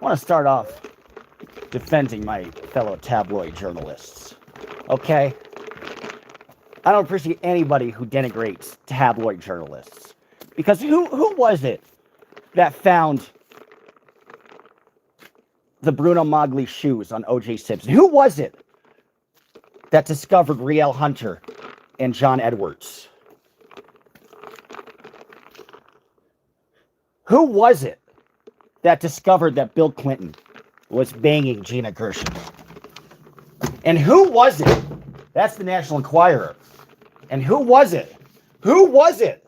I want to start off defending my fellow tabloid journalists. Okay? I don't appreciate anybody who denigrates tabloid journalists. Because who was it that found the Bruno Magli shoes on O.J. Simpson? Who was it that discovered Riel Hunter and John Edwards? Who was it that discovered that Bill Clinton was banging Gina Gershon? And who was it? That's the National Enquirer. And who was it? Who was it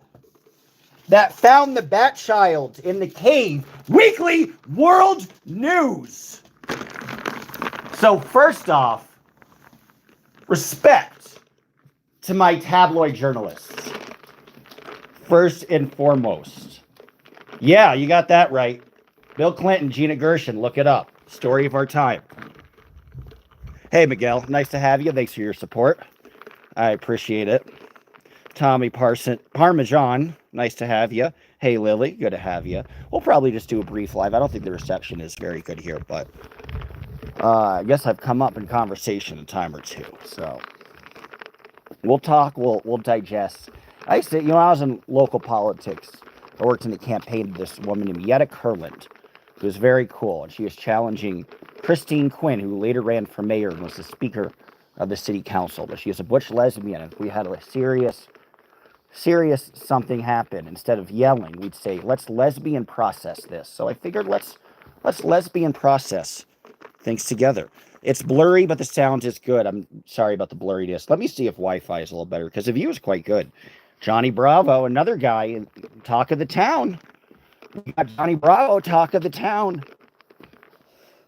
that found the Bat Child in the cave? Weekly World News. So first off, respect to my tabloid journalists. First and foremost. Yeah, you got that right. Bill Clinton, Gina Gershon, look it up. Story of our time. Hey, Miguel, nice to have you. Thanks for your support. I appreciate it. Tommy Parmesan, nice to have you. Hey, Lily, good to have you. We'll probably just do a brief live. I don't think the reception is very good here, but I guess I've come up in conversation a time or two. So we'll talk, we'll digest. I used to, I was in local politics. I worked in the campaign of this woman named Yetta Kurland, who was very cool, and she was challenging Christine Quinn, who later ran for mayor and was the speaker of the city council. But she was a butch lesbian. If we had a serious something happen, instead of yelling, we'd say, let's lesbian process this. So I figured let's lesbian process things together. It's blurry, but the sound is good. I'm sorry about the blurriness. Let me see if Wi-Fi is a little better, because the view is quite good. Johnny Bravo, another guy, talk of the town. We got Johnny Bravo, talk of the town.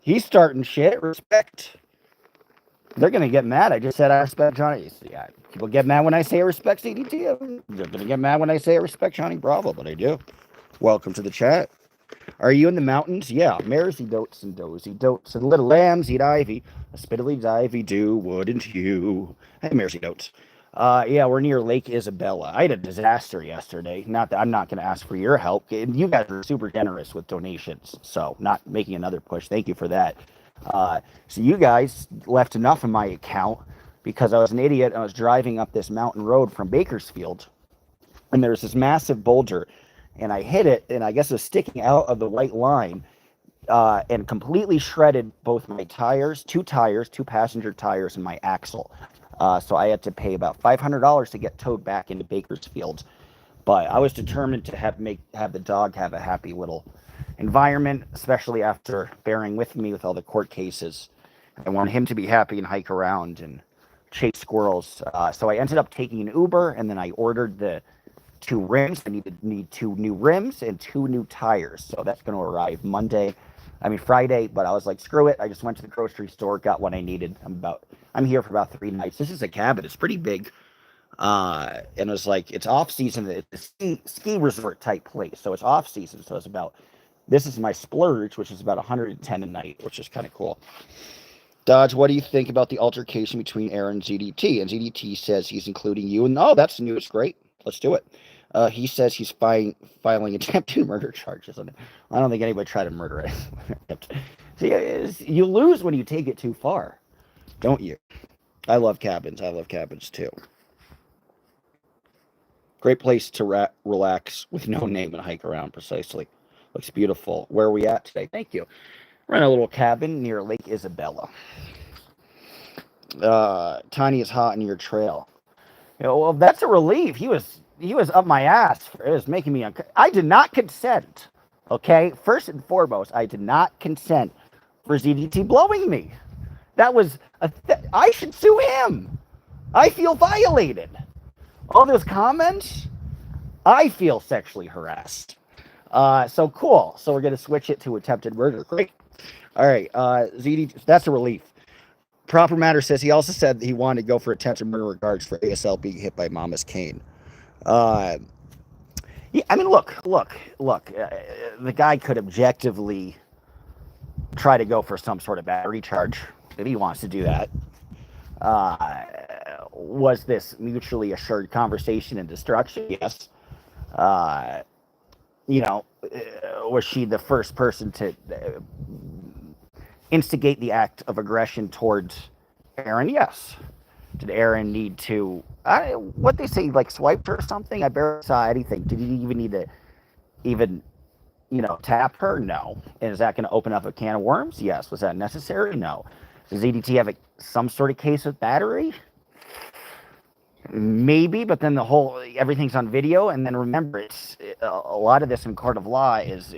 He's starting shit. Respect. They're going to get mad. I just said I respect Johnny. Yeah, people get mad when I say I respect CDT. They're going to get mad when I say I respect Johnny Bravo, but I do. Welcome to the chat. Are you in the mountains? Yeah. Mares eat oats and does eat oats, and little lambs eat ivy. A spittily divey do, wouldn't you? Hey, mares eat oats. Yeah, we're near Lake Isabella. I had a disaster yesterday. Not that I'm not going to ask for your help. You guys are super generous with donations, so not making another push. Thank you for that. So you guys left enough in my account because I was an idiot. I was driving up this mountain road from Bakersfield, and there's this massive boulder, and I hit it, and I guess it was sticking out of the white line, and completely shredded both my tires, two passenger tires, and my axle. So I had to pay about $500 to get towed back into Bakersfield. But I was determined to have the dog have a happy little environment, especially after bearing with me with all the court cases. I want him to be happy and hike around and chase squirrels. So I ended up taking an Uber, and then I ordered the 2 rims. I need 2 new rims and 2 new tires. So that's going to arrive Friday. But I was like, screw it. I just went to the grocery store, got what I needed. I'm here for about 3 nights. This is a cabin. It's pretty big. And it was like, it's off season. It's a ski resort type place. So it's off season. So it's this is my splurge, which is about 110 a night, which is kind of cool. Dodge, what do you think about the altercation between Aaron and ZDT? And ZDT says he's including you. And that's new. It's great. Let's do it. He says he's filing attempted murder charges. I don't think anybody tried to murder it. See, you lose when you take it too far, don't you? I love cabins. I love cabins too. Great place to relax with no name and hike around, precisely. Looks beautiful. Where are we at today? Thank you. We're in a little cabin near Lake Isabella. Tiny is hot in your trail. Well, that's a relief. He was up my ass. It was making me I did not consent. Okay? First and foremost, I did not consent for ZDT blowing me. That was I should sue him. I feel violated. All those comments, I feel sexually harassed. So cool. So we're going to switch it to attempted murder. Great. All right. ZDT, that's a relief. Proper Matter says he also said that he wanted to go for attempted murder regards for ASL being hit by Mama's cane. Yeah, look. The guy could objectively try to go for some sort of battery charge if he wants to do that. Was this mutually assured conversation and destruction? Yes. Was she the first person to instigate the act of aggression towards Aaron? Yes. Did Aaron need to, what they say, like swiped her or something? I barely saw anything. Did he even need to even, tap her? No. And is that going to open up a can of worms? Yes. Was that necessary? No. Does EDT have some sort of case with battery? Maybe, but then everything's on video, and then remember, it's a lot of this in court of law is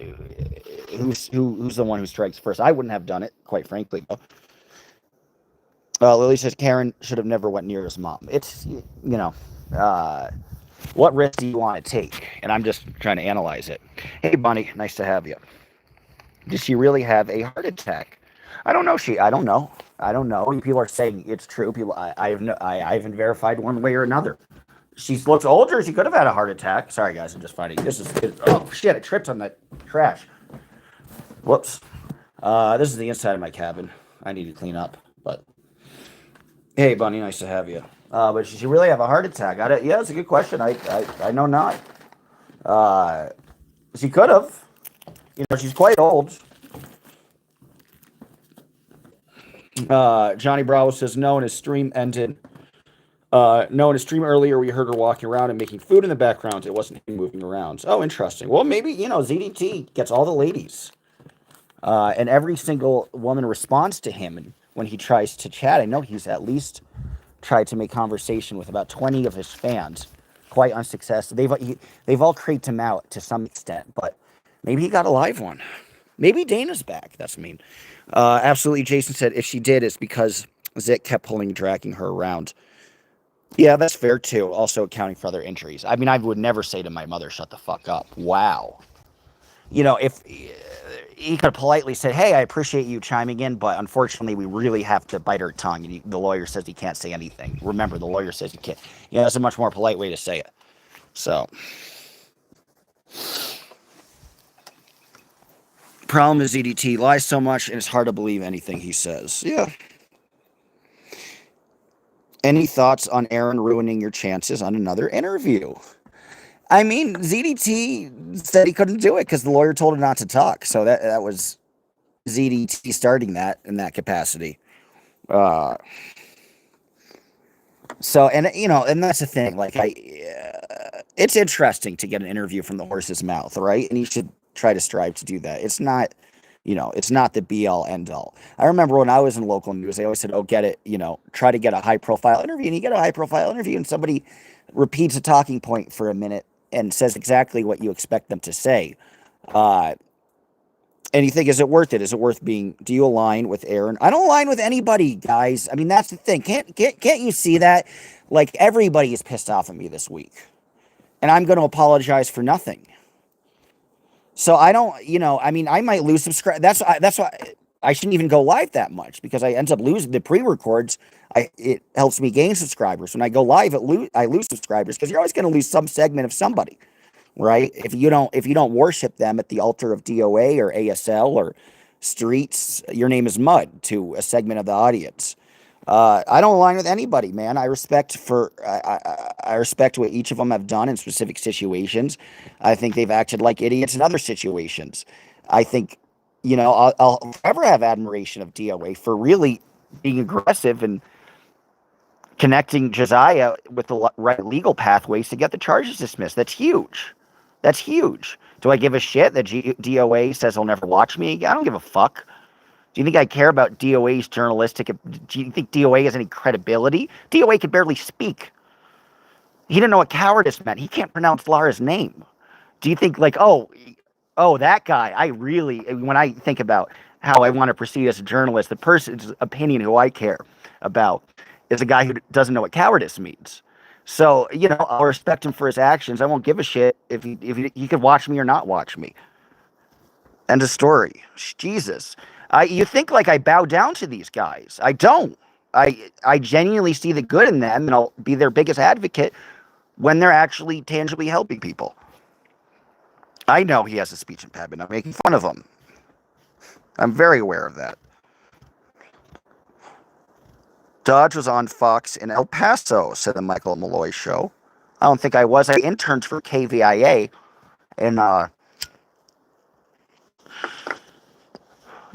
who's the one who strikes first. I wouldn't have done it, quite frankly. Lily says Karen should have never went near his mom. It's what risk do you want to take? And I'm just trying to analyze it. Hey, Bunny, nice to have you. Did she really have a heart attack? I don't know. I don't know. People are saying it's true. I haven't verified one way or another. She looks older. She could have had a heart attack. Sorry, guys. I'm just fighting. Oh, shit. I tripped on that trash. Whoops. This is the inside of my cabin. I need to clean up. But hey, Bunny. Nice to have you. But did she really have a heart attack? Yeah, it's a good question. I know not. She could have. She's quite old. Johnny Bravo says no, and his stream ended. No, in his stream earlier, we heard her walking around and making food in the background. It wasn't him moving around. Oh, interesting. Well, maybe, ZDT gets all the ladies. And every single woman responds to him when he tries to chat. I know he's at least tried to make conversation with about 20 of his fans. Quite unsuccessful. They've all creeped him out to some extent, but maybe he got a live one. Maybe Dana's back. That's mean. Absolutely, Jason said if she did, it's because Zit kept dragging her around. Yeah, that's fair, too. Also accounting for other injuries. I mean, I would never say to my mother, shut the fuck up. Wow. If he could have politely said, hey, I appreciate you chiming in, but unfortunately, we really have to bite her tongue. And the lawyer says he can't say anything. Remember, the lawyer says he can't. That's a much more polite way to say it. So... Problem is EDT lies so much, and it's hard to believe anything he says. Yeah. Any thoughts on Aaron ruining your chances on another interview? I mean, ZDT said he couldn't do it because the lawyer told him not to talk. So that was ZDT starting that in that capacity. And that's the thing. It's interesting to get an interview from the horse's mouth, right? And you should try to strive to do that. It's not, it's not the be all end all. I remember when I was in local news, they always said, try to get a high profile interview. And you get a high profile interview and somebody repeats a talking point for a minute and says exactly what you expect them to say. And you think, is it worth it? Is it worth do you align with Aaron? I don't align with anybody, guys. I mean, that's the thing. Can't you see that? Like, everybody is pissed off at me this week. And I'm going to apologize for nothing. So I don't, I might lose subscribe. That's why I shouldn't even go live that much because I end up losing the pre-records. It helps me gain subscribers. When I go live, I lose subscribers because you're always going to lose some segment of somebody, right? If you don't worship them at the altar of DOA or ASL or Streets, your name is mud to a segment of the audience. I don't align with anybody, man. I respect what each of them have done in specific situations. I think they've acted like idiots in other situations. I think, I'll forever have admiration of DOA for really being aggressive and connecting Josiah with the right legal pathways to get the charges dismissed. That's huge. That's huge. Do I give a shit that DOA says he'll never watch me? I don't give a fuck. Do you think I care about DOA's journalistic? Do you think DOA has any credibility? DOA could barely speak. He didn't know what cowardice meant. He can't pronounce Lara's name. Do you think that guy, when I think about how I want to proceed as a journalist, the person's opinion who I care about is a guy who doesn't know what cowardice means. So, I'll respect him for his actions. I won't give a shit if he could watch me or not watch me. End of story. Jesus. You think I bow down to these guys. I don't. I genuinely see the good in them, and I'll be their biggest advocate when they're actually tangibly helping people. I know he has a speech impediment. I'm making fun of him. I'm very aware of that. Dodge was on Fox in El Paso, said the Michael Malloy show. I don't think I was. I interned for KVIA in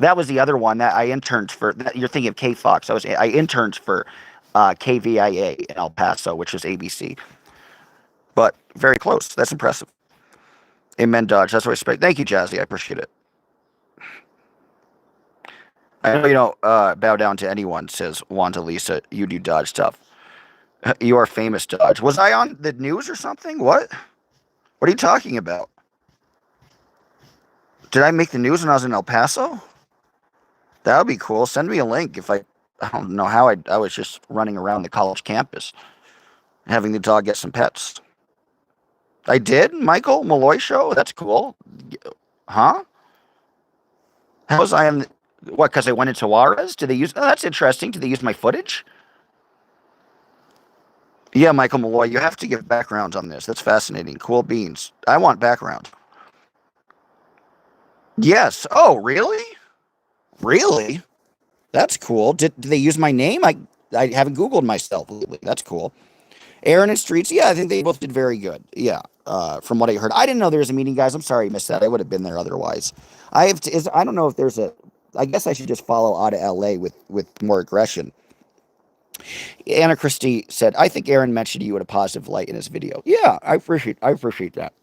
That was the other one that I interned for. You're thinking of K Fox. I interned for KVIA in El Paso, which is ABC. But very close. That's impressive. Amen, Dodge. That's what I expect. Thank you, Jazzy. I appreciate it. I know you don't bow down to anyone, says Wanda Lisa. You do Dodge stuff. You are famous, Dodge. Was I on the news or something? What? What are you talking about? Did I make the news when I was in El Paso? That would be cool. Send me a link if I don't know how I was just running around the college campus, having the dog get some pets. I did? Michael Malloy show? That's cool. Huh? How was I on what, because I went into Juarez? Did they use, oh, that's interesting. Did they use my footage? Yeah, Michael Malloy, you have to give background on this. That's fascinating. Cool beans. I want background. Yes. Oh, really? Really? That's cool. Did they use my name? I haven't Googled myself lately. That's cool. Aaron and Streets, yeah, I think they both did very good. Yeah, from what I heard. I didn't know there was a meeting, guys. I'm sorry I missed that. I would have been there otherwise. I don't know if there's a, I guess I should just follow out of LA with more aggression. Anna Christie said, I think Aaron mentioned you in a positive light in his video. Yeah, I appreciate that.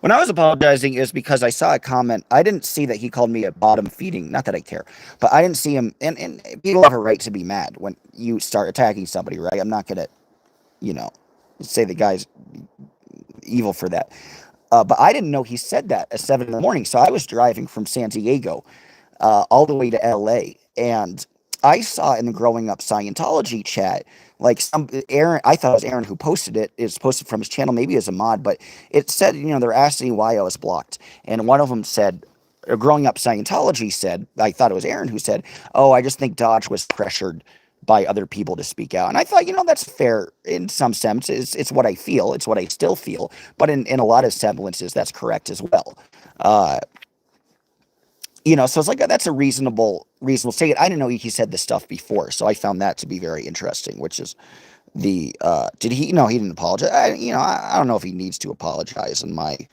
When I was apologizing, it was because I saw a comment. I didn't see that he called me a bottom feeding. Not that I care, but I didn't see him. And people have a right to be mad when you start attacking somebody, right? I'm not going to, say the guy's evil for that. But I didn't know he said that at 7 in the morning. So I was driving from San Diego all the way to LA. And I saw in the Growing Up Scientology chat, like Aaron, I thought it was Aaron who posted it. It's posted from his channel, maybe as a mod, but it said, they're asking why I was blocked. And one of them said, Growing Up Scientology said, I thought it was Aaron who said, oh, I just think Dodge was pressured by other people to speak out. And I thought, that's fair in some sense. It's what I feel. It's what I still feel. But in a lot of semblances, that's correct as well. So it's like, that's a reasonable statement. I didn't know he said this stuff before, so I found that to be very interesting, which is did he, no, he didn't apologize. I don't know if he needs to apologize on my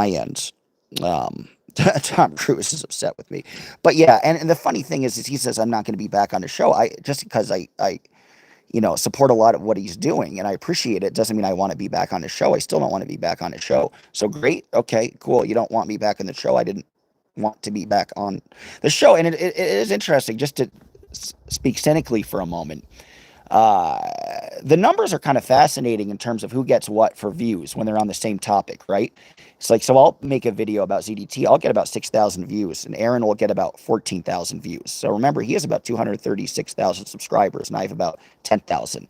end. Tom Cruise is upset with me, but yeah. And the funny thing is he says, I'm not going to be back on the show. Just because I support a lot of what he's doing and I appreciate it, doesn't mean I want to be back on the show. I still don't want to be back on the show. So great. Okay, cool. You don't want me back on the show. I didn't want to be back on the show. And it is interesting, just to speak cynically for a moment. The numbers are kind of fascinating in terms of who gets what for views when they're on the same topic, right? It's like, so I'll make a video about ZDT. I'll get about 6,000 views and Aaron will get about 14,000 views. So remember, he has about 236,000 subscribers and I have about 10,000.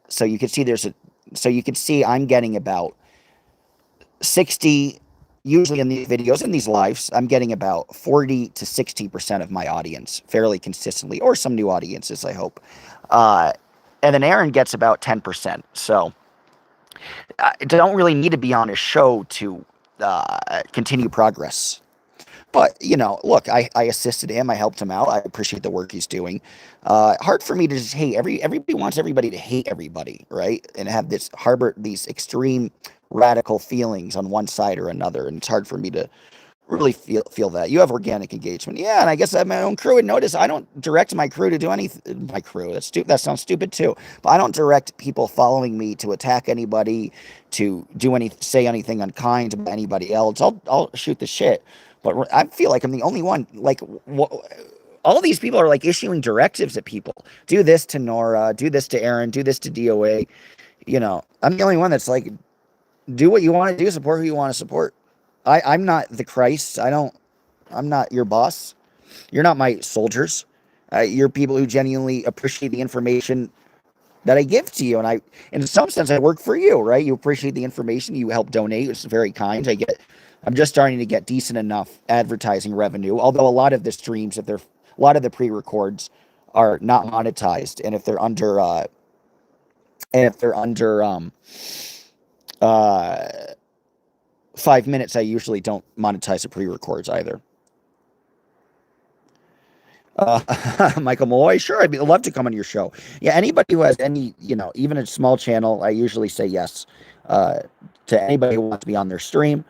So you can see I'm getting about 60. Usually in these videos, in these lives, I'm getting about 40 to 60% of my audience fairly consistently, or some new audiences, I hope. And then Aaron gets about 10%. So I don't really need to be on a show to continue progress. But, look, I assisted him. I helped him out. I appreciate the work he's doing. Hard for me to just hate. Everybody wants everybody to hate everybody, right? And have harbor these extreme radical feelings on one side or another. And it's hard for me to really feel that. You have organic engagement. Yeah, and I guess I have my own crew. And notice I don't direct my crew to do anything. My crew, that sounds stupid too. But I don't direct people following me to attack anybody, to say anything unkind to anybody else. I'll shoot the shit. But I feel like I'm the only one, like, all these people are like issuing directives at people. Do this to Nora, do this to Aaron, do this to DOA. I'm the only one that's like, do what you want to do, support who you want to support. I'm not the Christ. I'm not your boss. You're not my soldiers. You're people who genuinely appreciate the information that I give to you. And in some sense, I work for you, right? You appreciate the information. You help donate. It's very kind. I'm just starting to get decent enough advertising revenue. Although a lot of the streams, a lot of the pre-records are not monetized. And if they're under 5 minutes, I usually don't monetize the pre-records either. Michael Malloy, sure, I'd love to come on your show. Yeah, anybody who has any, even a small channel, I usually say yes to anybody who wants to be on their stream.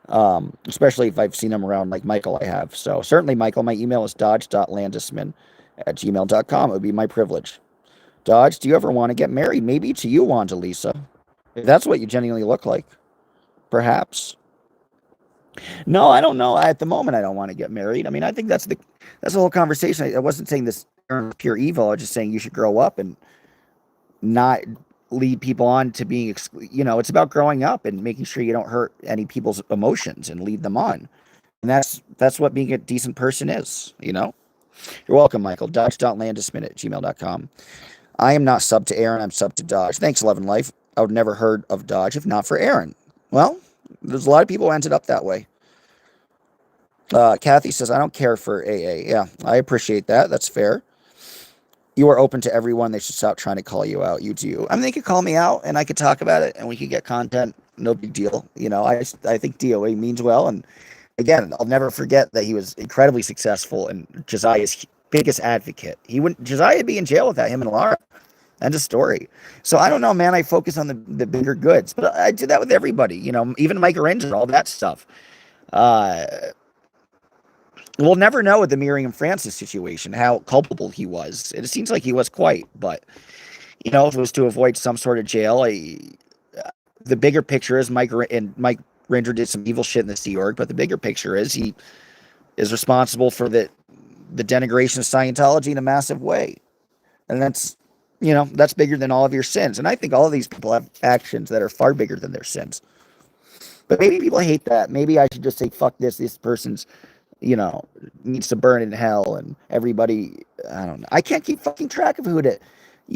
Especially if I've seen him around like Michael I have. So certainly, Michael, my email is dodge.landisman@gmail.com. It would be my privilege. Dodge, do you ever want to get married? Maybe to you, Wanda Lisa. If that's what you genuinely look like. Perhaps. No, I don't know. At the moment, I don't want to get married. I mean, I think that's the whole conversation. I wasn't saying this pure evil. I was just saying you should grow up and not lead people on to being, it's about growing up and making sure you don't hurt any people's emotions and lead them on. And that's what being a decent person is. You're welcome, Michael. Dodge.landismin@gmail.com. I am not sub to Aaron. I'm sub to Dodge. Thanks, Love and Life. I would never heard of Dodge if not for Aaron. Well, there's a lot of people who ended up that way. Kathy says, I don't care for AA. Yeah, I appreciate that. That's fair. You are open to everyone. They should stop trying to call you out. You do. I mean, they could call me out and I could talk about it and we could get content. No big deal. I think DOA means well. And again, I'll never forget that he was incredibly successful and Josiah's biggest advocate. Josiah would be in jail without him and Laura. End of story. So I don't know, man. I focus on the bigger goods, but I do that with everybody. Even Mike Ranger, all that stuff. Uh, we'll never know with the Miriam Francis situation how culpable he was. It seems like he was quite, but if it was to avoid some sort of jail, the bigger picture is Mike Ranger did some evil shit in the Sea Org, but the bigger picture is he is responsible for the denigration of Scientology in a massive way, and that's bigger than all of your sins. And I think all of these people have actions that are far bigger than their sins. But maybe people hate that. Maybe I should just say, fuck this. This person's, needs to burn in hell. And everybody, I don't know. I can't keep fucking track of you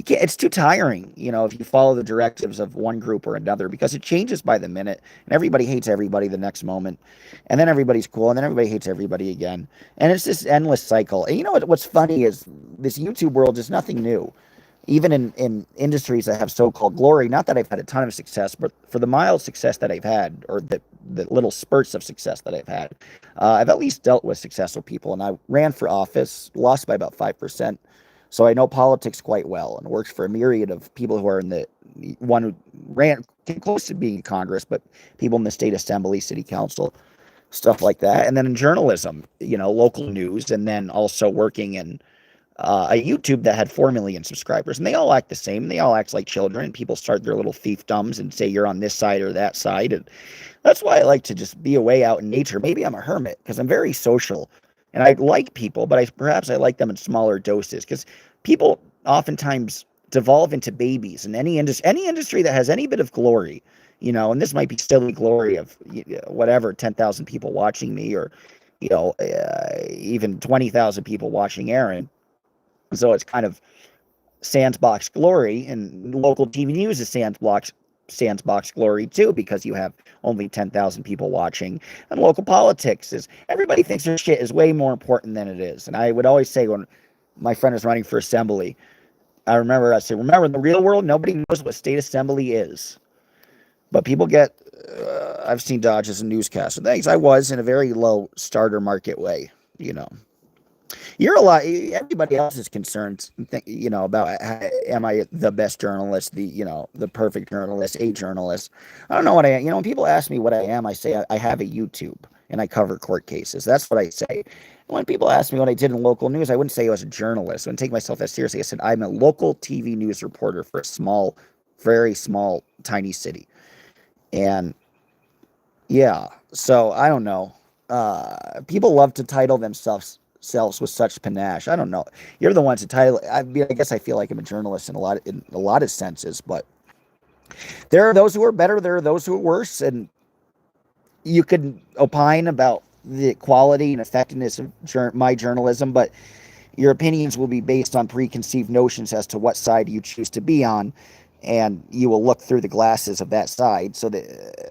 can't, it's too tiring, if you follow the directives of one group or another, because it changes by the minute and everybody hates everybody the next moment. And then everybody's cool. And then everybody hates everybody again. And it's this endless cycle. And what's funny is this YouTube world is nothing new. Even in industries that have so-called glory, not that I've had a ton of success, but for the mild success that I've had, or the little spurts of success that I've had, I've at least dealt with successful people. And I ran for office, lost by about 5%. So I know politics quite well and worked for a myriad of people who are in the one who came close to being in Congress, but people in the state assembly, city council, stuff like that. And then in journalism, local news, and then also working in a YouTube that had 4 million subscribers, and they all act the same. They all act like children. People start their little fiefdoms and say you're on this side or that side. And that's why I like to just be away out in nature. Maybe I'm a hermit because I'm very social and I like people, but perhaps I like them in smaller doses because people oftentimes devolve into babies in any industry that has any bit of glory, and this might be silly glory of whatever, 10,000 people watching me or, even 20,000 people watching Aaron. So it's kind of sandbox glory, and local TV news is sandbox glory too, because you have only 10,000 people watching. And local politics is, everybody thinks their shit is way more important than it is. And I would always say, when my friend was running for assembly, I said, remember, in the real world, nobody knows what state assembly is. But people I've seen Dodge as a newscaster. Thanks. I was in a very low starter market way, Everybody else is concerned, about, am I the best journalist, the perfect journalist, a journalist? I don't know what I am. When people ask me what I am, I say I have a YouTube and I cover court cases. That's what I say. When people ask me what I did in local news, I wouldn't say I was a journalist. I wouldn't take myself that seriously. I said I'm a local TV news reporter for a small, very small, tiny city. And yeah, so I don't know. People love to title themselves with such panache. I don't know. You're the ones to title. I mean, I guess I feel like I'm a journalist in a lot of senses, but there are those who are better. There are those who are worse, and you could opine about the quality and effectiveness of my journalism, but your opinions will be based on preconceived notions as to what side you choose to be on, and you will look through the glasses of that side, so that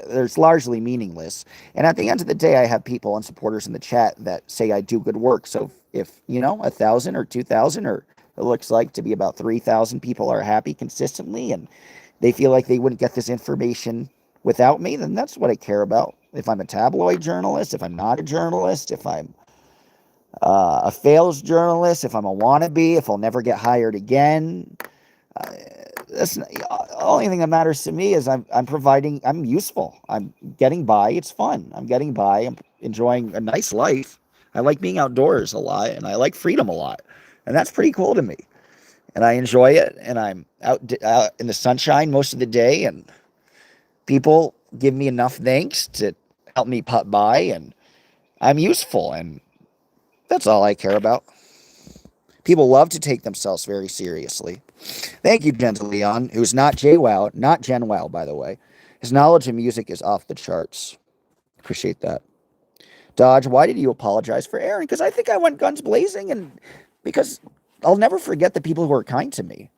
it's largely meaningless. And at the end of the day, I have people and supporters in the chat that say I do good work. So if 1,000 or 2,000, or it looks like to be about 3,000 people are happy consistently, and they feel like they wouldn't get this information without me, then that's what I care about. If I'm a tabloid journalist, if I'm not a journalist, if I'm a fails journalist, if I'm a wannabe, if I'll never get hired again, that's the only thing that matters to me is I'm providing. I'm useful. I'm getting by. It's fun. I'm getting by. I'm enjoying a nice life. I like being outdoors a lot, and I like freedom a lot, and that's pretty cool to me. And I enjoy it. And I'm out in the sunshine most of the day, and people give me enough thanks to help me putt by, and I'm useful, and that's all I care about. People love to take themselves very seriously. Thank you, Gentle Leon, who's not JWoww, not Gen Wow, by the way. His knowledge of music is off the charts. Appreciate that. Dodge, why did you apologize for Aaron? Because I think I went guns blazing, and because I'll never forget the people who were kind to me.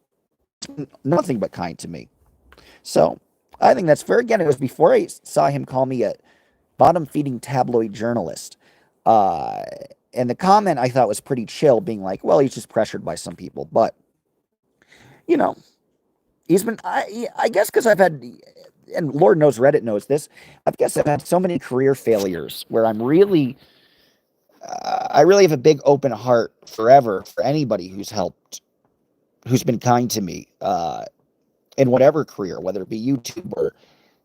Nothing but kind to me. So I think that's fair. Again, it was before I saw him call me a bottom feeding tabloid journalist. Uh, and the comment I thought was pretty chill, being like, well, he's just pressured by some people. But, you know, he's been, I guess, because I've had, and Lord knows Reddit knows this, I guess I've had so many career failures where I really have a big open heart forever for anybody who's helped, who's been kind to me in whatever career, whether it be YouTube or,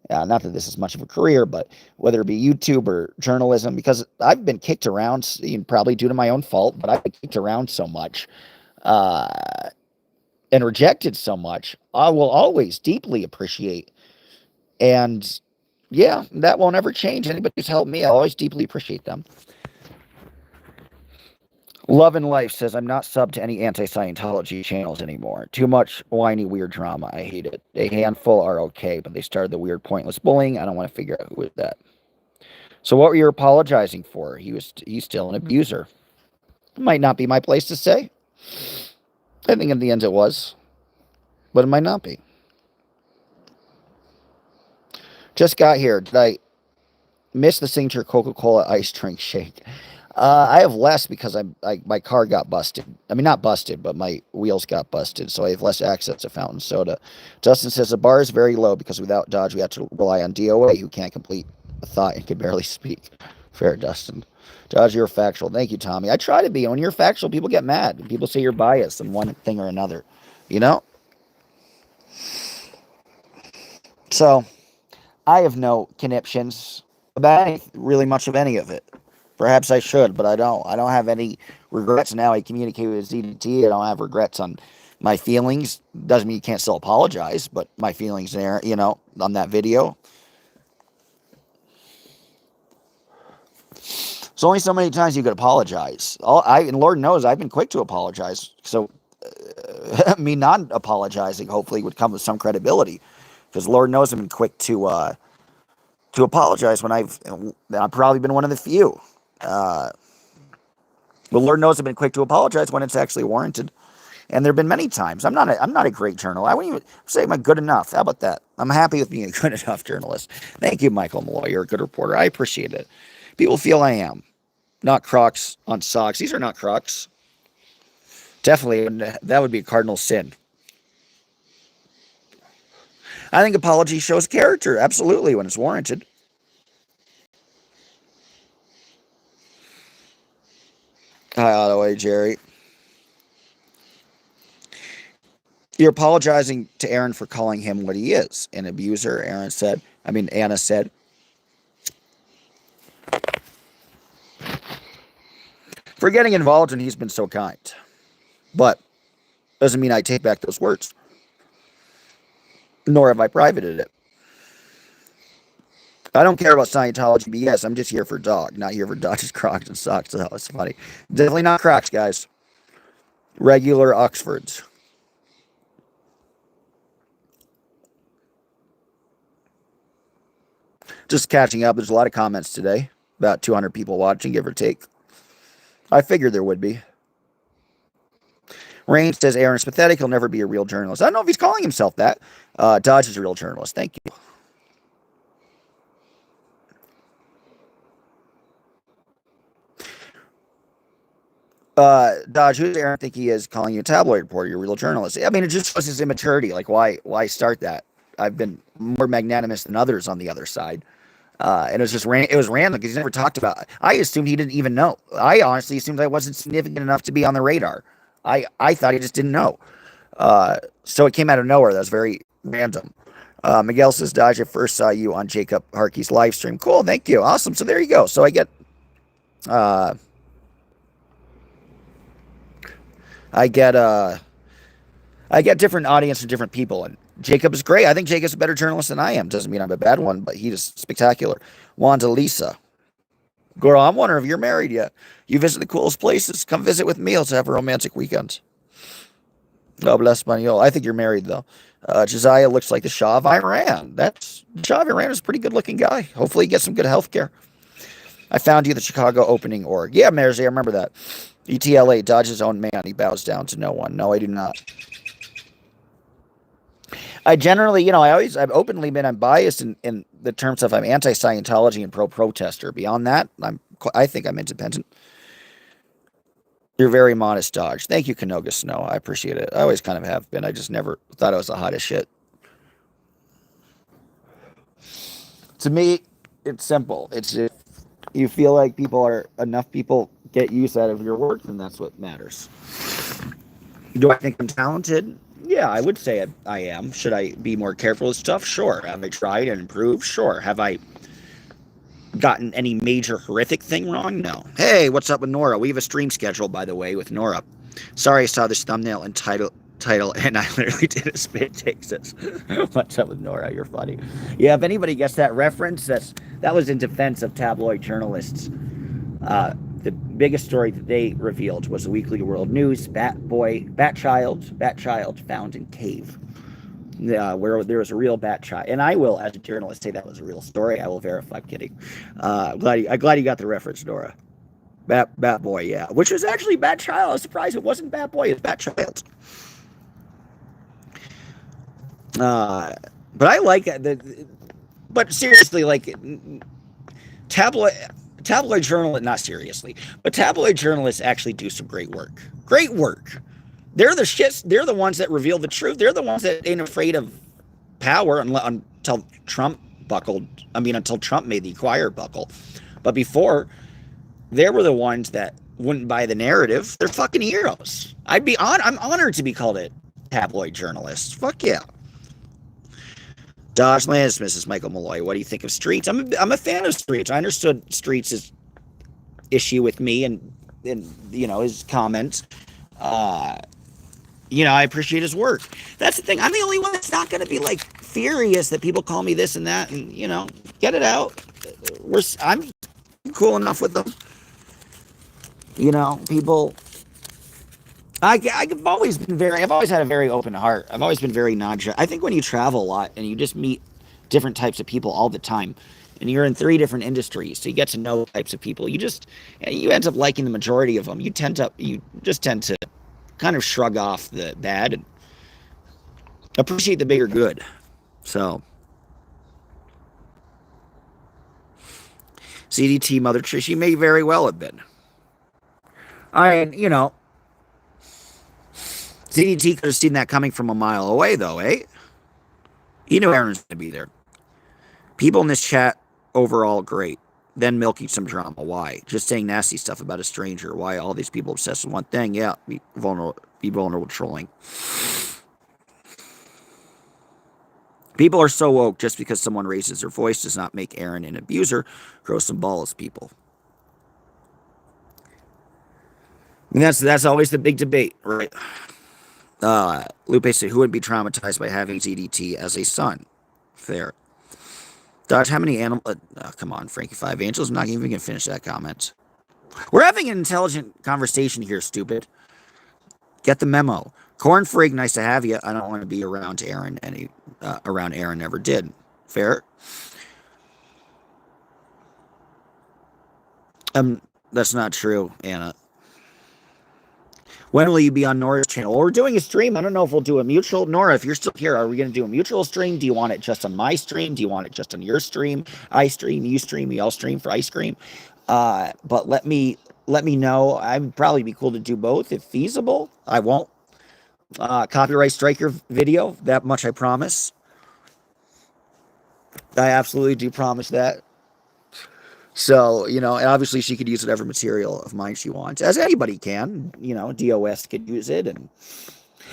not that this is much of a career, but whether it be YouTube or journalism, because I've been kicked around, probably due to my own fault, but I've been kicked around so much and rejected so much, I will always deeply appreciate. And yeah, that won't ever change. Anybody who's helped me, I'll always deeply appreciate them. Love and Life says, I'm not sub to any anti-Scientology channels anymore. Too much whiny, weird drama. I hate it. A handful are okay, but they started the weird, pointless bullying. I don't want to figure out who was that. So what were you apologizing for? He's still an abuser. It might not be my place to say. I think in the end it was. But it might not be. Just got here. Did I miss the signature Coca-Cola ice drink shake? I have less because my car got busted. I mean, not busted, but my wheels got busted, so I have less access to fountain soda. Justin says the bar is very low because without Dodge, we have to rely on DOA, who can't complete a thought and can barely speak. Fair, Dustin. Dodge, you're factual. Thank you, Tommy. I try to be. When you're factual, people get mad. People say you're biased in one thing or another. You know? So, I have no conniptions about really much of any of it. Perhaps I should, but I don't. I don't have any regrets now. I communicate with ZDT. I don't have regrets on my feelings. Doesn't mean you can't still apologize, but my feelings there, on that video. There's only so many times you could apologize. And Lord knows I've been quick to apologize. So me not apologizing hopefully would come with some credibility, because Lord knows I've been quick to apologize when I've probably been one of the few. But Lord knows I've been quick to apologize when it's actually warranted. And there have been many times. I'm not a great journalist. I wouldn't even say I'm good enough. How about that? I'm happy with being a good enough journalist. Thank you, Michael Malloy. You're a good reporter. I appreciate it. People feel I am. Not Crocs on socks. These are not Crocs. Definitely, that would be a cardinal sin. I think apology shows character. Absolutely, when it's warranted. Hi, Ottaway, Jerry. You're apologizing to Aaron for calling him what he is, an abuser, Anna said. For getting involved, and he's been so kind. But doesn't mean I take back those words. Nor have I privated it. I don't care about Scientology BS. I'm just here for Dog, not here for Dodge's Crocs and socks. So that's funny. Definitely not Crocs, guys. Regular Oxfords. Just catching up. There's a lot of comments today. About 200 people watching, give or take. I figured there would be. Rain says Aaron's pathetic. He'll never be a real journalist. I don't know if he's calling himself that. Dodge is a real journalist. Thank you. Dodge, who does Aaron think he is calling you a tabloid reporter? You're a real journalist. I mean, it just shows his immaturity. Like, why start that? I've been more magnanimous than others on the other side. And it was just it was random because he's never talked about it. I assumed he didn't even know. I honestly assumed I wasn't significant enough to be on the radar. I thought he just didn't know. So it came out of nowhere. That was very random. Miguel says, Dodge, I first saw you on Jacob Harkey's live stream. Cool, thank you. Awesome. So there you go. So uh, I get different audience and different people. And Jacob is great. I think Jacob's a better journalist than I am. Doesn't mean I'm a bad one, but he's spectacular. Wanda Lisa. Girl, I'm wondering if you're married yet. You visit the coolest places. Come visit with me. Let's have a romantic weekend. Oh, bless Maniol. I think you're married, though. Josiah looks like the Shah of Iran. The Shah of Iran is a pretty good-looking guy. Hopefully he gets some good health care. I found you the Chicago opening org. Yeah, Mersey, I remember that. ETLA, Dodge's own man. He bows down to no one. No, I do not. I generally, I've openly been unbiased in the terms of I'm anti-Scientology and pro-protester. Beyond that, I think I'm independent. You're very modest, Dodge. Thank you, Canoga Snow. I appreciate it. I always kind of have been. I just never thought I was the hottest shit. To me, it's simple. It's if you feel like enough people get use out of your work, then that's what matters. Do I think I'm talented? Yeah, I would say I am. Should I be more careful with stuff? Sure. Have I tried and improved? Sure. Have I gotten any major horrific thing wrong? No. Hey, what's up with Nora? We have a stream schedule, by the way, with Nora. Sorry I saw this thumbnail and title, and I literally did a spit take. Says, what's up with Nora? You're funny. Yeah, if anybody gets that reference, that was in defense of tabloid journalists. The biggest story that they revealed was the Weekly World News Bat child found in cave. Where there was a real bat child, and I will, as a journalist, say that was a real story. I will verify. I'm kidding. I'm glad you got the reference, Nora. Bat boy, yeah, which was actually bat child. I was surprised it wasn't bat boy; it's bat child. But I like it. But seriously, like tabloid journalists, not seriously, but tabloid journalists actually do some great work. Great work. They're the shits. They're the ones that reveal the truth. They're the ones that ain't afraid of power until Trump buckled. I mean, until Trump made the Inquirer buckle. But before, they were the ones that wouldn't buy the narrative. They're fucking heroes. I'm honored to be called a tabloid journalist. Fuck yeah. Dodge Lands, Mrs. Michael Malloy. What do you think of Streets? I'm a fan of Streets. I understood Streets' issue with me and his comments. I appreciate his work. That's the thing. I'm the only one that's not going to be like furious that people call me this and that, and get it out. I'm cool enough with them. People. I've always had a very open heart. I've always been very non-judgmental. I think when you travel a lot and you just meet different types of people all the time, and you're in 3 different industries, so you get to know types of people. You end up liking the majority of them. You just tend to kind of shrug off the bad and appreciate the bigger good. So, CDT Mother Trish, she may very well have been. CDT could have seen that coming from a mile away, though, eh? He knew Aaron's going to be there. People in this chat, overall, great. Then milking some drama. Why? Just saying nasty stuff about a stranger. Why all these people obsessed with one thing? Yeah, be vulnerable trolling. People are so woke. Just because someone raises their voice does not make Aaron an abuser. Grow some balls, people. And that's always the big debate, right? Lupe said, who would be traumatized by having ZDT as a son? Fair. Dodge, how many animals? Come on, Frankie 5 Angels. I'm not even going to finish that comment. We're having an intelligent conversation here, stupid. Get the memo. Corn Frig, nice to have you. I don't want to be around Aaron. Around Aaron never did. Fair. That's not true, Anna. When will you be on Nora's channel? Well, we're doing a stream. I don't know if we'll do a mutual. Nora, if you're still here, are we going to do a mutual stream? Do you want it just on my stream? Do you want it just on your stream? I stream, you stream, we all stream for ice cream. But let me know. I'd probably be cool to do both if feasible. I won't copyright strike your video. That much I promise. I absolutely do promise that. So, and obviously she could use whatever material of mine she wants, as anybody can. DOS could use it. And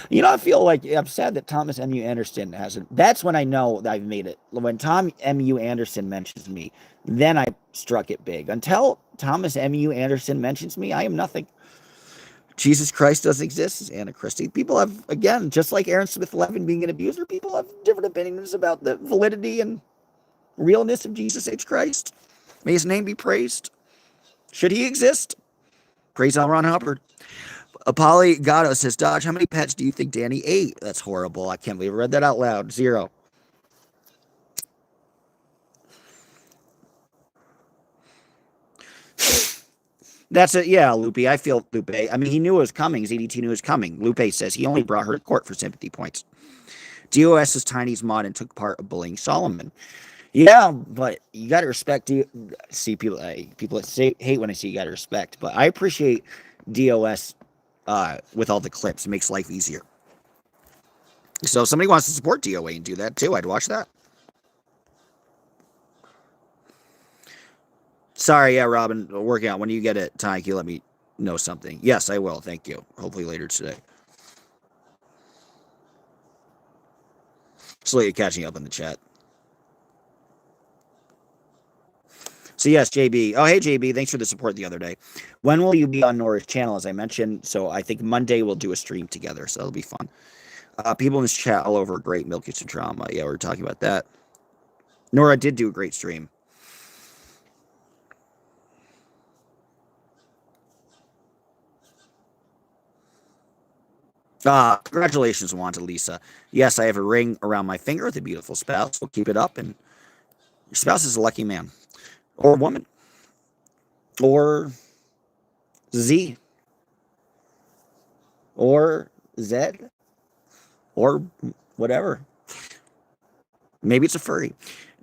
You know, I feel like I'm sad that Thomas M.U. Anderson hasn't. That's when I know that I've made it. When Tom M.U. Anderson mentions me, then I struck it big. Until Thomas M.U. Anderson mentions me, I am nothing. Jesus Christ doesn't exist as Anna Christie. People have, again, just like Aaron Smith Levin being an abuser, people have different opinions about the validity and realness of Jesus H. Christ. May his name be praised. Should he exist? Praise L. Ron Hubbard. Apolly Gatto says, Dodge, how many pets do you think Danny ate? That's horrible. I can't believe I read that out loud. 0. That's it. Yeah, Lupe. I feel Lupe. I mean, he knew it was coming. ZDT knew it was coming. Lupe says he only brought her to court for sympathy points. DOS is Tiny's mod and took part of bullying Solomon. Yeah, but you got to respect. See, people that hate when I say you got to respect, but I appreciate DOS with all the clips. It makes life easier. So if somebody wants to support DOA and do that too, I'd watch that. Sorry, yeah, Robin, working out. When you get it, Ty, can you let me know something? Yes, I will. Thank you. Hopefully later today. Slowly catching up in the chat. So yes, JB. Oh, hey, JB. Thanks for the support the other day. When will you be on Nora's channel, as I mentioned? So I think Monday we'll do a stream together, so that'll be fun. People in this chat all over Great Milk Kitchen Drama. Yeah, we were talking about that. Nora did do a great stream. Congratulations, Wanta Lisa. Yes, I have a ring around my finger with a beautiful spouse. We'll keep it up, and your spouse is a lucky man. Or woman. Or Z. Or Z. Or whatever. Maybe it's a furry.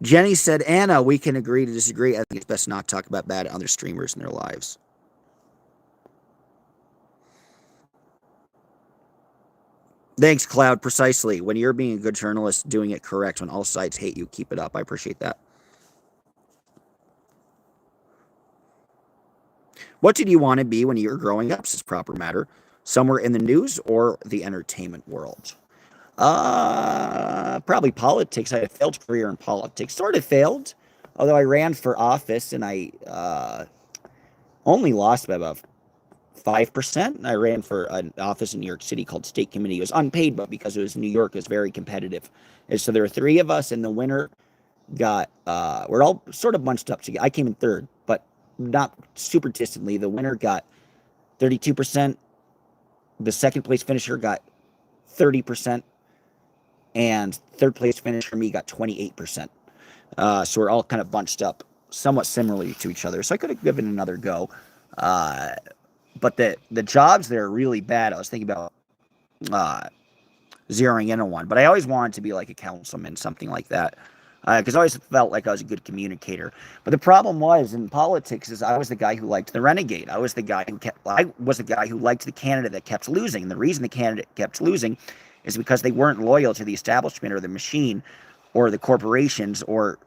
Jenny said, Anna, we can agree to disagree. I think it's best not to talk about bad other streamers in their lives. Thanks, Cloud. Precisely. When you're being a good journalist, doing it correct, when all sides hate you, keep it up. I appreciate that. What did you want to be when you were growing up? Says Proper Matter. Somewhere in the news or the entertainment world? Probably politics. I had a failed career in politics. Sort of failed, although I ran for office and I only lost by about 5%. I ran for an office in New York City called State Committee. It was unpaid, but because it was New York, it was very competitive. And so there were 3 of us, and the winner got, we're all sort of bunched up together. I came in 3rd, but not super distantly. The winner got 32%. The second place finisher got 30%. And 3rd place finisher me got 28%. So we're all kind of bunched up somewhat similarly to each other. So I could have given another go. But the jobs there are really bad. I was thinking about zeroing in on one. But I always wanted to be like a councilman, something like that. Because I always felt like I was a good communicator. But the problem was in politics is I was the guy who liked the renegade. I was the guy who liked the candidate that kept losing. And the reason the candidate kept losing is because they weren't loyal to the establishment or the machine or the corporations or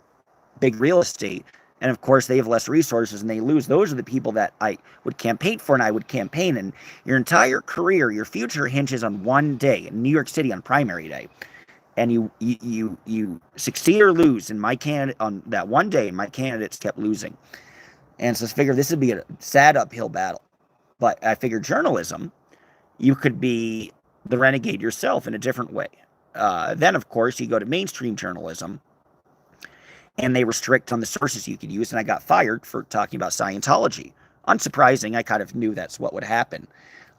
big real estate. And of course, they have less resources and they lose. Those are the people that I would campaign for and I would campaign. And your entire career, your future hinges on one day in New York City on primary day. And you succeed or lose. And my candidate on that one day, my candidates kept losing. And so I figured this would be a sad uphill battle. But I figured journalism, you could be the renegade yourself in a different way. Then, of course, you go to mainstream journalism, and they restrict on the sources you could use, and I got fired for talking about Scientology. Unsurprising, I kind of knew that's what would happen.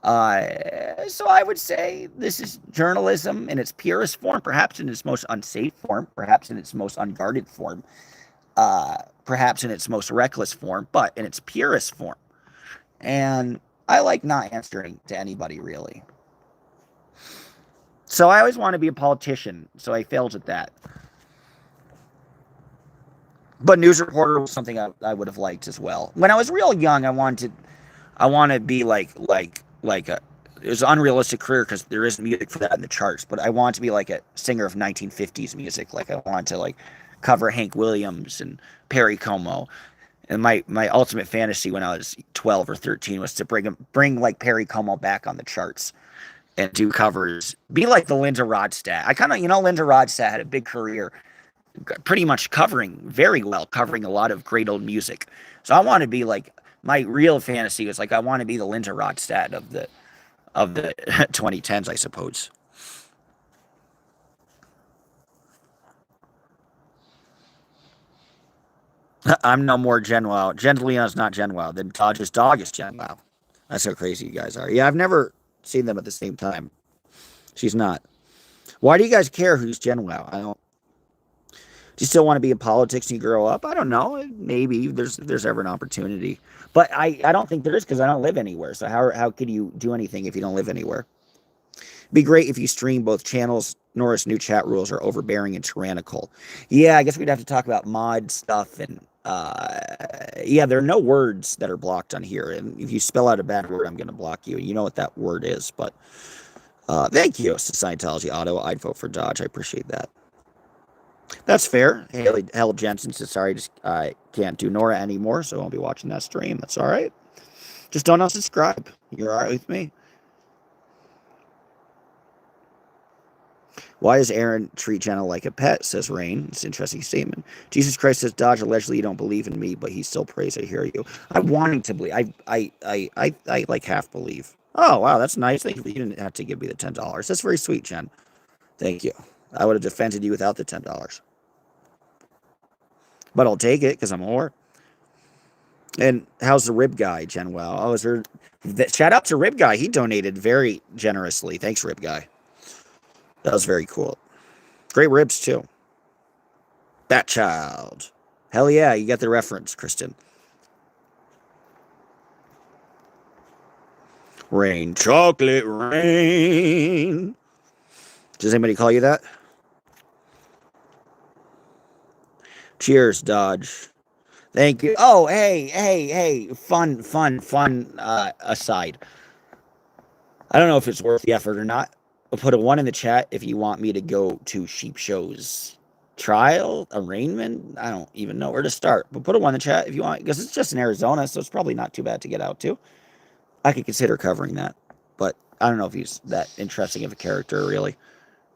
So I would say this is journalism in its purest form, perhaps in its most unsafe form, perhaps in its most unguarded form, perhaps in its most reckless form, but in its purest form. And I like not answering to anybody, really. So I always want to be a politician, so I failed at that. But news reporter was something I would have liked as well. When I was real young, I want to be like a, it was an unrealistic career because there isn't music for that in the charts, but I want to be like a singer of 1950s music. Like I want to like cover Hank Williams and Perry Como. And my ultimate fantasy when I was 12 or 13 was to bring like Perry Como back on the charts. and do covers. Be like the Linda Ronstadt. I kind of, Linda Ronstadt had a big career, pretty much very well, covering a lot of great old music. So I want to be like, my real fantasy was like, I want to be the Linda Ronstadt of the 2010s, I suppose. I'm no more Gen Wow. Jen Leon's not Gen Wow. Then Dodge's dog is Gen Wow. That's how crazy you guys are. Yeah, I've never seen them at the same time. She's not. Why do you guys care who's Gen Wow? I don't. Do you still want to be in politics when you grow up? I don't know. Maybe there's ever an opportunity, but I don't think there is because I don't live anywhere. So how could you do anything if you don't live anywhere? Be great if you stream both channels. Norris' new chat rules are overbearing and tyrannical. Yeah, I guess we'd have to talk about mod stuff and yeah, there are no words that are blocked on here. And if you spell out a bad word, I'm going to block you. You know what that word is, but thank you to Scientology Auto. I'd vote for Dodge. I appreciate that. That's fair. Haley Hell Jensen says, sorry, just I can't do Nora anymore, so I won't be watching that stream. That's all right. Just don't unsubscribe. You're all right with me? Why does Aaron treat Jenna like a pet, says Rain. It's an interesting statement. Jesus Christ says, Dodge, allegedly you don't believe in me, but he still prays, I hear you. I'm wanting to believe. I like half believe. Oh, wow, that's nice. Thank you. You didn't have to give me the $10. That's very sweet, Jen. Thank you. I would have defended you without the $10. But I'll take it because I'm a whore. And how's the rib guy, Jen? Well, oh, is there... Shout out to Rib Guy. He donated very generously. Thanks, Rib Guy. That was very cool. Great ribs, too. That child. Hell yeah, you got the reference, Kristen. Rain. Chocolate rain. Does anybody call you that? Cheers, Dodge. Thank you. Oh, hey. Fun aside. I don't know if it's worth the effort or not. I'll put a 1 in the chat if you want me to go to Sheep Show's trial, arraignment. I don't even know where to start. But put a 1 in the chat if you want, because it's just in Arizona, so it's probably not too bad to get out to. I could consider covering that. But I don't know if he's that interesting of a character, really.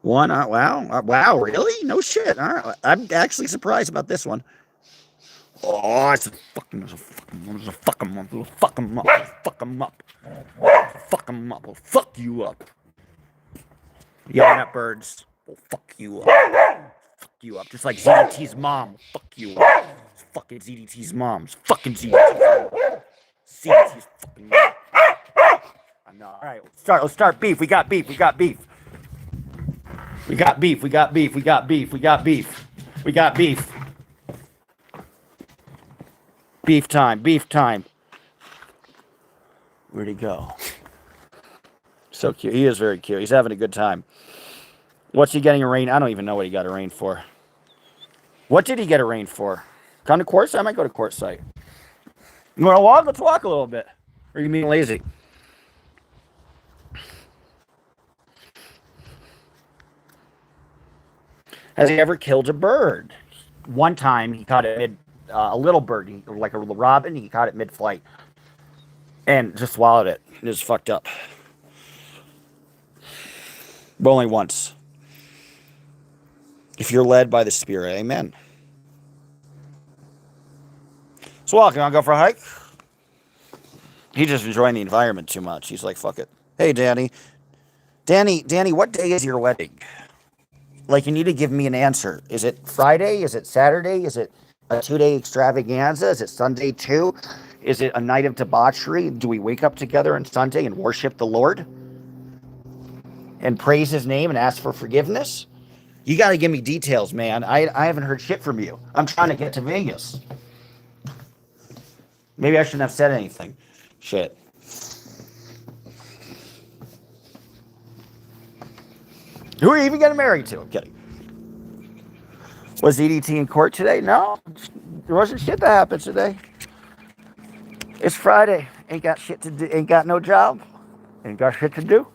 1, wow, really? No shit. All right. I'm actually surprised about this one. Oh, it's a fuck him up. Fuck him up. We'll fuck you up. Yelling at birds. We'll fuck you up. Fuck you up. Just like ZDT's mom. Will fuck you up. It's fucking ZDT's mom's. Fucking ZDT's. ZDT's fucking mom. I know. All right, let's start beef. We got beef. Beef time. Where'd he go? So cute. He is very cute. He's having a good time. What's he getting arraigned? I don't even know what he got arraigned for. What did he get arraigned for? Come to court site? I might go to court site. You want to walk? Let's walk a little bit. Or you being lazy? Has he ever killed a bird? One time he caught it a little bird, like a little robin. He caught it mid-flight and just swallowed it. It was fucked up. But only once. If you're led by the Spirit, amen. So walking, I'll go for a hike. He's just enjoying the environment too much. He's like, fuck it. Hey, Danny, what day is your wedding? Like, you need to give me an answer. Is it Friday? Is it Saturday? Is it a 2-day extravaganza? Is it Sunday too? Is it a night of debauchery? Do we wake up together on Sunday and worship the Lord? And praise his name and ask for forgiveness? You got to give me details, man. I haven't heard shit from you. I'm trying to get to Vegas. Maybe I shouldn't have said anything. Shit. Who are you even getting married to? I'm kidding. Was EDT in court today? No. There wasn't shit that happened today. It's Friday. Ain't got shit to do. Ain't got no job. Ain't got shit to do.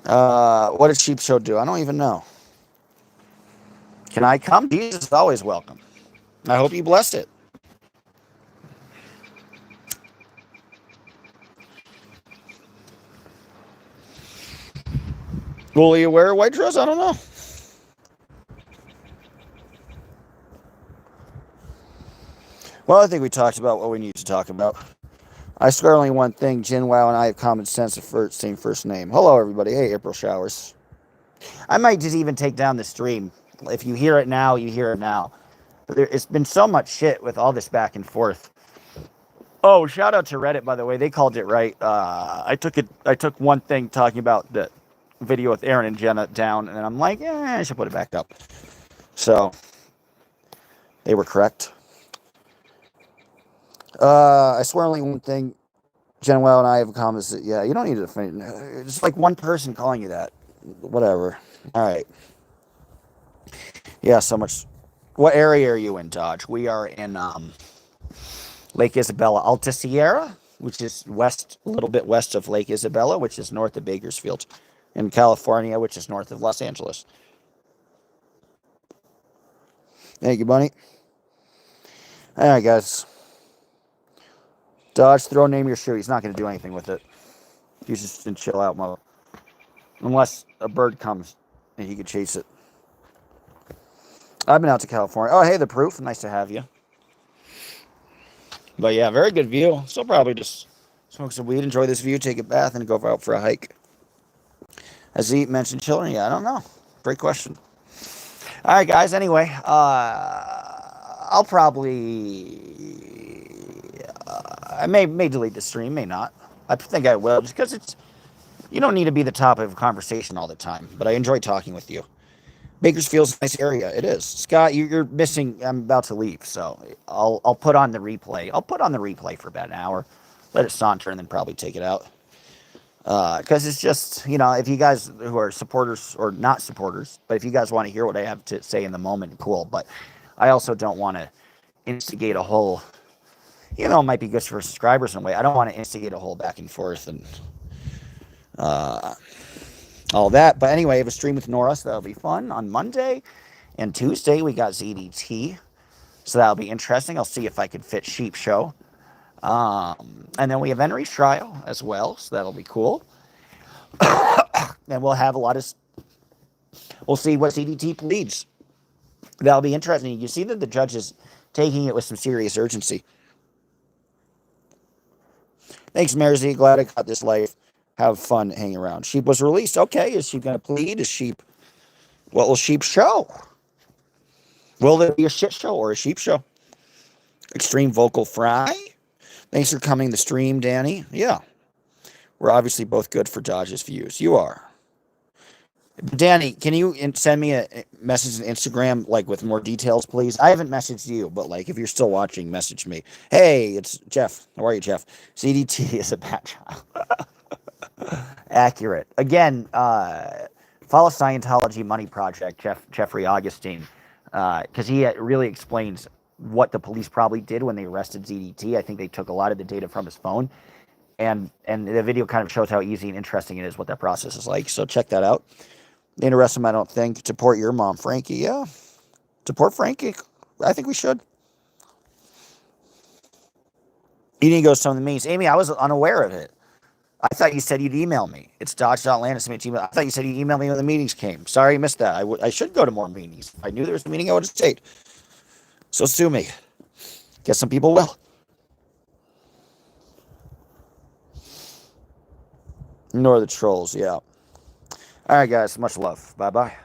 What did Sheep Show do? I don't even know. Can I come? Jesus is always welcome. I hope you blessed it. Will you wear a white dress? I don't know. Well, I think we talked about what we need to talk about. I swear only one thing. Jin Wow and I have common sense of same first name. Hello, everybody. Hey, April Showers. I might just even take down the stream. If you hear it now, you hear it now. But it's been so much shit with all this back and forth. Oh, shout out to Reddit, by the way. They called it right. I took one thing talking about the video with Aaron and Jenna down, and I'm like, I should put it back up. So they were correct. I swear only one thing. Jen Well and I have a comment. Yeah, you don't need to defend. It's like one person calling you that. Whatever. All right. Yeah, so much. What area are you in, Dodge? We are in Lake Isabella, Alta Sierra, which is west, a little bit west of Lake Isabella, which is north of Bakersfield, in California, which is north of Los Angeles. Thank you, Bunny. All right, guys. Dodge, throw name your shoe. He's not going to do anything with it. He's just in chill out mode. Unless a bird comes and he could chase it. I've been out to California. Oh, hey, the proof. Nice to have you. But yeah, very good view. Still probably just smoke some weed, enjoy this view, take a bath, and go out for a hike. Has he mentioned children? Yeah, I don't know. Great question. All right, guys. Anyway, I'll probably... I may delete the stream, may not. I think I will, just because you don't need to be the topic of conversation all the time, but I enjoy talking with you. Bakersfield's a nice area. It is. Scott, you're missing. I'm about to leave, so I'll put on the replay. I'll put on the replay for about an hour, let it saunter, and then probably take it out. Because it's just, if you guys who are supporters or not supporters, but if you guys want to hear what I have to say in the moment, cool. But I also don't want to instigate a whole, it might be good for subscribers in a way. I don't want to instigate a whole back and forth and all that. But anyway, I have a stream with Nora, so that'll be fun on Monday. And Tuesday, we got ZDT. So that'll be interesting. I'll see if I can fit Sheep Show. And then we have Henry's Trial as well, so that'll be cool. And we'll have we'll see what ZDT pleads. That'll be interesting. You see that the judge is taking it with some serious urgency. Thanks, Merzy. Glad I got this life. Have fun hanging around. Sheep was released. Okay, is Sheep going to plead? What will Sheep show? Will there be a shit show or a Sheep show? Extreme Vocal Fry. Thanks for coming to stream, Danny. Yeah. We're obviously both good for Dodge's views. You are. Danny, can you send me a message on Instagram, with more details, please? I haven't messaged you, but, if you're still watching, message me. Hey, it's Jeff. How are you, Jeff? CDT is a bad child. Accurate. Again, follow Scientology Money Project, Jeffrey Augustine, because he really explains what the police probably did when they arrested ZDT. I think they took a lot of the data from his phone, and the video kind of shows how easy and interesting it is, what that process is like. So check that out. They didn't arrest him, I don't think. Support your mom, Frankie. Yeah. Support Frankie. I think we should. You need to go to some of the meetings. Amy, I was unaware of it. I thought you said you'd email me. It's Dodge.Landis. I thought you said you'd email me when the meetings came. Sorry, I missed that. I should go to more meetings. If I knew there was a meeting, I would have stayed. So sue me. Guess some people will. Nor the trolls, yeah. All right, guys. Much love. Bye-bye.